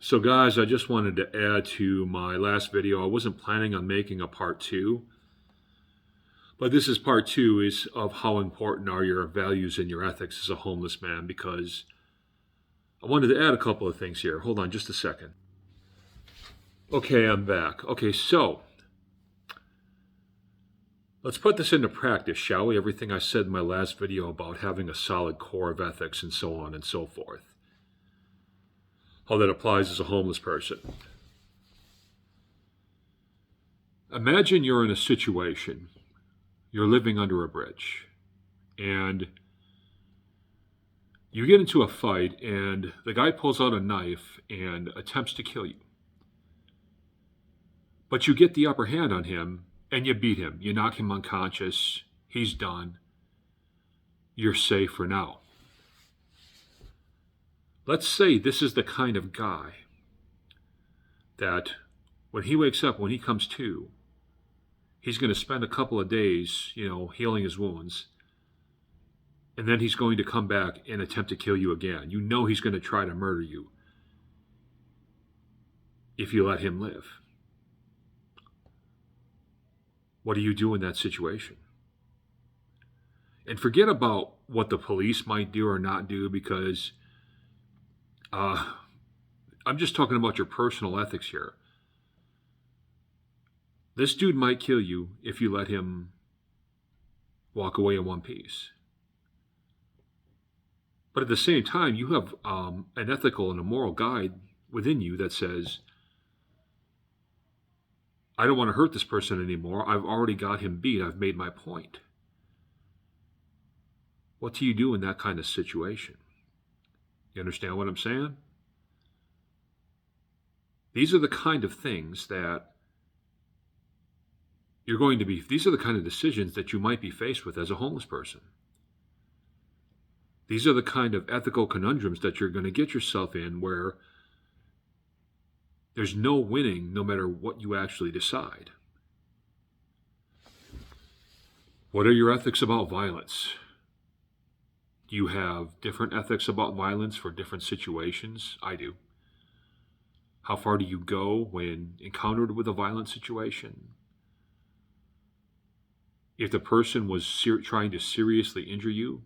So guys, I just wanted to add to my last video. I wasn't planning on making a part two, but this is part two is of how important are your values and your ethics as a homeless man, because I wanted to add a couple of things here. Hold on just a second. Okay, I'm back. Okay, so let's put this into practice, shall we? Everything I said in my last video about having a solid core of ethics and so on and so forth. How that applies as a homeless person. Imagine you're in a situation, you're living under a bridge, and you get into a fight, and the guy pulls out a knife and attempts to kill you. But you get the upper hand on him, and you beat him. You knock him unconscious. He's done. You're safe for now. Let's say this is the kind of guy that when he wakes up, when he comes to, he's going to spend a couple of days, healing his wounds. And then he's going to come back and attempt to kill you again. You know he's going to try to murder you if you let him live. What do you do in that situation? And forget about what the police might do or not do, because I'm just talking about your personal ethics here. This dude might kill you if you let him walk away in one piece. But at the same time, you have an ethical and a moral guide within you that says, I don't want to hurt this person anymore. I've already got him beat. I've made my point. What do you do in that kind of situation? You understand what I'm saying? These are the kind of things that these are the kind of decisions that you might be faced with as a homeless person. These are the kind of ethical conundrums that you're going to get yourself in, where there's no winning no matter what you actually decide. What are your ethics about violence? Do you have different ethics about violence for different situations? I do. How far do you go when encountered with a violent situation? If the person was trying to seriously injure you,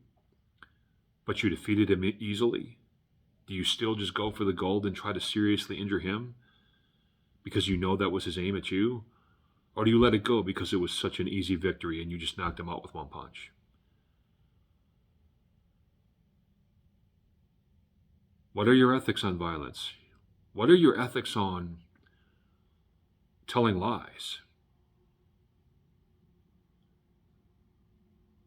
but you defeated him easily, do you still just go for the gold and try to seriously injure him because you know that was his aim at you? Or do you let it go because it was such an easy victory and you just knocked him out with one punch? What are your ethics on violence? What are your ethics on telling lies?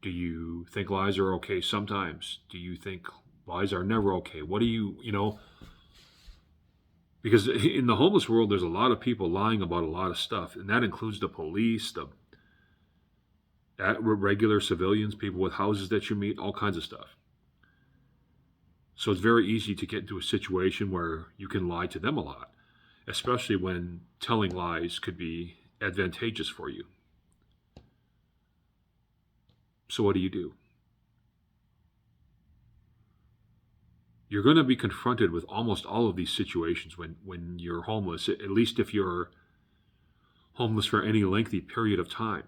Do you think lies are okay sometimes? Do you think lies are never okay? What do you because in the homeless world, there's a lot of people lying about a lot of stuff, and that includes the police, the regular civilians, people with houses that you meet, all kinds of stuff. So it's very easy to get into a situation where you can lie to them a lot, especially when telling lies could be advantageous for you. So what do you do? You're going to be confronted with almost all of these situations when you're homeless, at least if you're homeless for any lengthy period of time.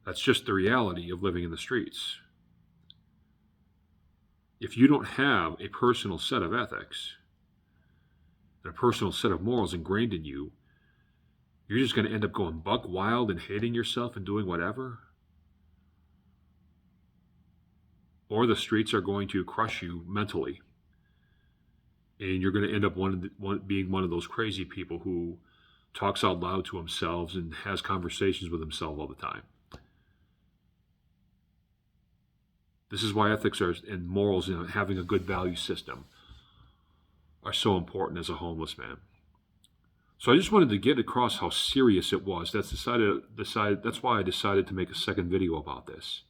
That's just the reality of living in the streets. If you don't have a personal set of ethics and a personal set of morals ingrained in you, you're just going to end up going buck wild and hating yourself and doing whatever. Or the streets are going to crush you mentally. And you're going to end up being one of those crazy people who talks out loud to themselves and has conversations with himself all the time. This is why ethics and morals and having a good value system are so important as a homeless man. So I just wanted to get across how serious it was. That's why I decided to make a second video about this.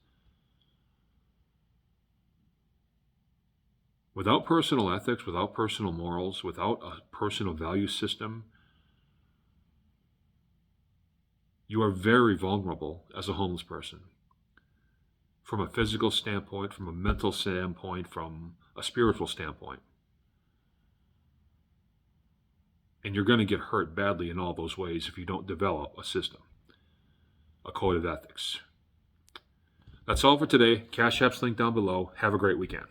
Without personal ethics, without personal morals, without a personal value system, you are very vulnerable as a homeless person. From a physical standpoint, from a mental standpoint, from a spiritual standpoint. And you're going to get hurt badly in all those ways if you don't develop a system, a code of ethics. That's all for today. Cash App's link down below. Have a great weekend.